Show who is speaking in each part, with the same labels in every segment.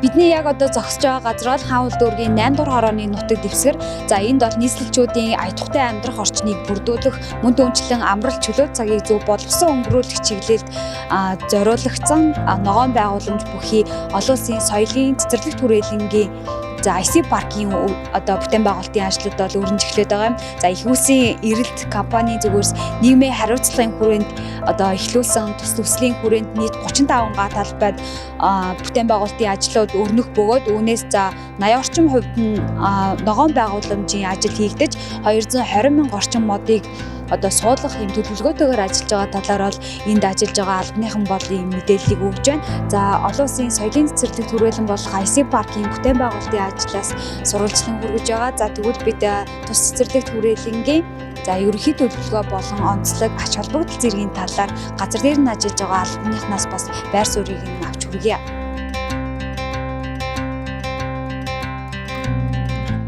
Speaker 1: Бидний яг одоо зогсож байгаа газар бол Хаан улдуургийн 8 дугаар хорооны нутаг дэвсгэр. За энд бол нийслэлчүүдийн ая тухтай амьдрах орчныг бүрдүүлэх, мөн дүүнчлэн амралт чөлөө цагийг зөв боловсон өнгөрүүлэх чиглэлд зориулагдсан ногоон байгууламж бүхий олон улсын соёлын цэцэрлэгт хүрээлэнгийн IC паркийн одоо бүтээн байгуулалтын ажлууд бол өрнөжлөд байгаа юм. За их усийн эрэлт компани зүгээрс нийгмийн хариуцлагын хүрээнд одоо эхлүүлсэн төслийн хүрээнд нийт 35 га талбайд бүтээн байгуулалтын ажлууд өрнөх бөгөөд үүнээс за 80 орчим хувьд нь ногоон байгууламжийн ажил хийгдэж 220 мянга орчим модыг одоо суулгах юм төлөвлөгөөтэйгээр ажиллаж байгаа талаар бол энд ажиллаж байгаа албаныхан бол ийм мэдээллийг өгж байна. За олон улсын соёлын цэцэрлэгт хүрээлэн болох IC паркийн бүтээн байгуулалтын ажлаас сурвалжлан хүргэж байгаа. За тэгвэл бид тус цэцэрлэгт хүрээлэнгийн за ерөнхий төлөвлөгөө болон онцлог ач холбогдол зэргийн талаар газар дээр нь ажиллаж байгаа албаныхнаас бас байр суурийг нь авч хүргье.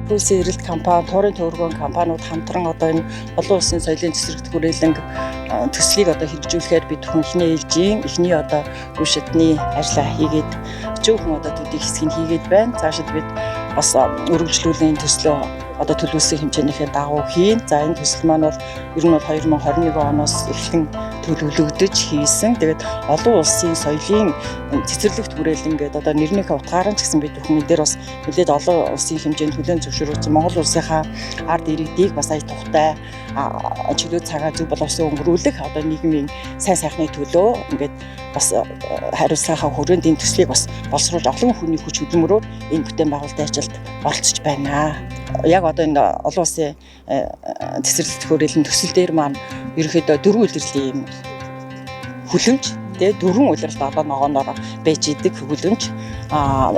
Speaker 2: Улсын эрэлт компани, туурын төвөргөн компаниуд хамтран одоо энэ олон улсын соёлын цэцэрлэгт хүрээлэнг төслийг одоо хэрэгжүүлэхээр бид хүнхний ээлжийн эхний одоо үе шатны ажлаа хийгээд зөвхөн одоо төдий хэсгийг хийгээд байна. Цаашид бид бас өргөжлүүлэн төслөө одоо төлөвлөсөн хэмжээнийхээ дагуу хийн. За энэ төсөл маань бол ер нь бол 2021 оноос эхлэн төлөвлөгдөж хийсэн. Тэгээд олон улсын соёлын цэцэрлэгт хүрээлэн гэдэг одоо нэрнийхээ утгаараа ч гэсэн бид бүхэн энэ дээр бас нэлээд олон улсын хэмжээнд хүлээн зөвшөөрүүлсэн Монгол улсынхаа ард иргэдийг бас ая тухтай чөлөө цагаа зөв боловсон өнгөрүүлэх одоо нийгмийн сайн сайхны төлөө ингээд бас хариуцлагынхаа хүрээнд энэ төслийг бас боловсруулж олон хүний хүч хөдөлмөрөөр энэ бүтээн байгуулалтын ажилд оролцож байна. Яг одоо энэ олон улсын цэцэрлэгт хүрээлэн төсөл дээр маань ерөнхийдөө 4 улирлын хүлэмж тэгээ 4 улиралд одоо ногооноор байж идэг хүлэмж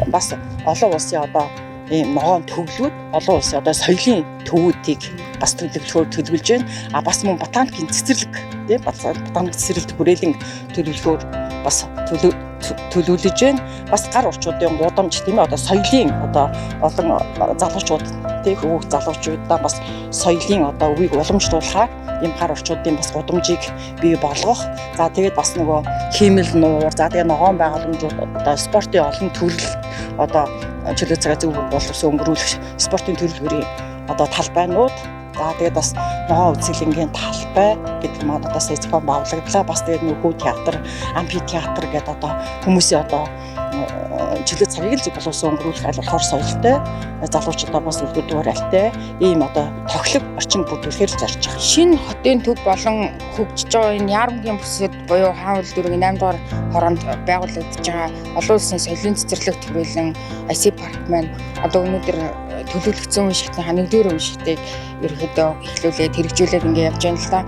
Speaker 2: бас олон улсын одоо ийм ногоон төвлүүд олон улсын одоо соёлын төвүүдийг бас төлөвлөхөөр төлөвлөж байна. Бас мөн ботаникийн цэцэрлэг тийм ботаник цэцэрлэгт хүрээлэн төлөвлөхөөр бас төлөвлөж байна. Бас гар орчуудын гудамж тийм одоо соёлын одоо олон залуучууд тийм хөвгөх залуучуудаа бас соёлын одоо үеийг уламжлуулахаар ийм гар орчуудын бас гудамжийг бий болгох. За тэгээд бас нөгөө хиймэл нуур за тэгээд ногоон байгууламжууд одоо спортын олон төрөл одоо чөлөө цагаа зөв боловсон өнгөрүүлэх спортын төрөлхөрийн одоо талбайнууд за тэгээд бас ногоон үзэсгэлэнгийн талбай гэдэг маань одоо зохион байгуулагдлаа бас тэгээд нөхөө театр, амфитеатр гэдэг одоо хүмүүсийн одоо чөлөө цагийг л зөв боловсон өнгөрүүлэх аль болохоор соёлтой залуучуудаа бас үлгэрдүүр альтай ийм одоо тоглог орчин бүрдүүлэхээр зорж байгаа.
Speaker 3: Шинэ хотын төв болон хөгжиж байгаа энэ Яарамгийн бүсэд буюу Хаан улдуургийн 8 дугаар хороонд байгуулагдж байгаа олон улсын соёлын цэцэрлэгт хүрээлэн IC парк маань одоо өнөөдөр төлөвлөгдсөн үе шатны 1-р үе шатыг ерөнхийдөө эхлүүлээд хэрэгжүүлээд ингээд явж байна л да.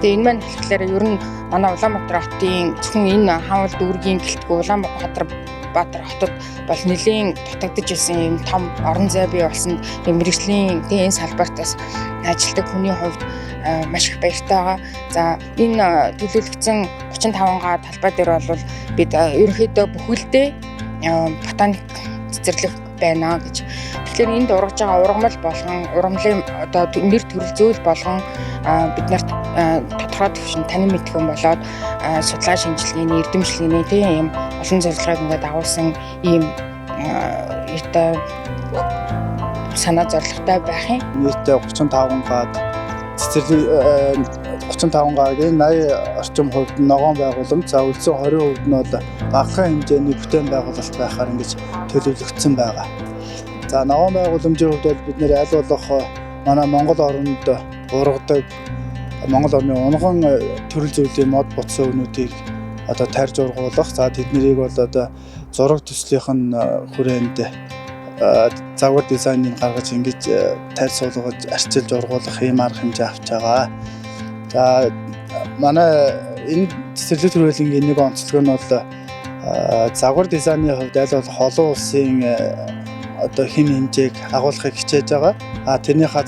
Speaker 3: Тэгээ энэ маань болохоор ер нь манай Улаанбаатар хотын зөвхөн энэ Хаан улдуургийн гэлтгүй Улаанбаатар хотод бол нэлийн дутагдж ирсэн юм том орон зай бий болсон мэргэжлийн энэ салбартаас ажилладаг хүний хувьд маш их баяртай байгаа. За энэ төлөвлөгдсөн 35 га талбай дээр бол бид ерөнхийдөө бүхэлдээ ботаник цэцэрлэг байна гэж. Тэгэхээр энд ургаж байгаа ургамал болгон ургамлын одоо нэр төрөл зүйл болгон бид нарт тодорхой төвшин танин мэдхэн болоод судлаа шинжилгээний эрдэмшлэгийн тийм олон зорилгыг ингээд агуулсан ийм эртээ санаа зорилготой байх юм.
Speaker 4: Нийтдээ 35 гаад цэцэрлэг 35 гагийн 80 орчим хувьд ногоон байгууламж за үлдсэн 20% нь бол багахан хэмжээний бүтээн байгуулалт байхаар ингэж төлөвлөгдсөн байгаа. За ногоон байгууламжийн хувьд бол бид нэр аль болох манай Монгол оронд ургадаг Монгол орны унган төрөл зүйлийн мод бутсан өвнүүдийг одоо тарьж ургуулах. За тэднийг бол одоо зураг төслийнх нь хүрээнд загвар дизайныг гаргаж ингэж тарьж суулгаж арчилж ургуулах ийм арга хэмжээ авч байгаа. За манай энэ цэцэрлэг төрөлнгийн нэг онцлог нь бол загвар дизайны хувьд аль болох олон улсын одоо хэм хэмжээг агуулгыг хичээж байгаа. Тэрнийхээ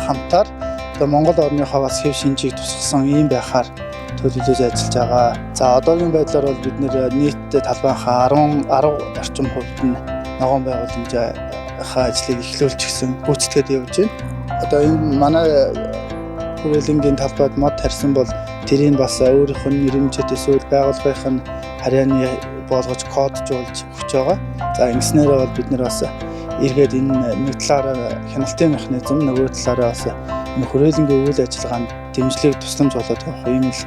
Speaker 4: хамтаар одоо Монгол орныхоо бас хэв шинжийг тусгасан ийм байхаар төлөвлөж ажиллаж байгаа. За одоогийн байдлаар бол бид нийтдээ талбайхаа 10 орчим хувьд нь ногоон байгууламжийнхаа ажлыг эхлүүлж гисэн гүйцэтгээд явж байна. Одоо энэ манай хүрээлэнгийн талбайд мод тарьсан бол тэрийг бас өөрийнх нь нэрмжит эсвэл байгууллагын харьяаны болгож коджуулж өгч байгаа. За ингэснээр бол бид нар бас эргээд энэ нэг талаараа хяналтын механизм, нөгөө талаараа бас энэ хүрээлэнгийн үйл ажиллагаанд дэмжлэг тусламж болоод явах юм л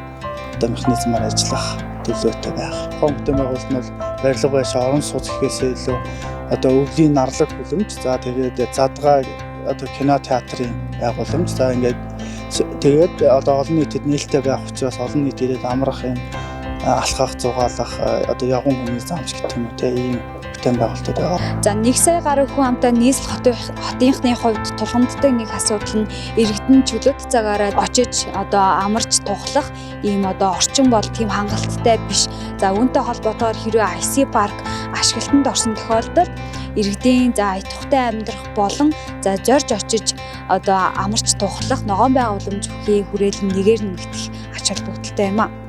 Speaker 4: одоо механизмаар ажиллах төлөвлөлтөй байх. Хонх бүтээн байгуулалт нь бол барилга байш орон сууц гэхээсээ илүү одоо өвлийн нарлаг хүлэмж, за тэгээд задгай одоо кино театрын байгууламж, за ингээд тэгээд одоо олон нийтэд нээлттэй байх учраас олон нийт ирээд амрах юм алхах, зугаалах одоо явган хүний замч гэх юм уу те ийм бүтээн байгуулалтууд байгаа.
Speaker 1: За 1 сая гаруй хүн амтай нийслэл хотынхны хувьд тулгамддаг нэг асуудал нь иргэдэн чөлөөт цагаараа очиж одоо амарч тухлах ийм одоо орчин бол тийм хангалттай биш. За үүнтэй холбоотойгоор хэрвээ IC парк ашиглалтанд орсон тохиолдолд иргэдийн за аятухтай амьдрах болон за зорж очиж одоо амарч тухлах ногоон байгууламж бүхий хүрээлэн нэгээр нэмэгдэх ач холбогдолтой юм а.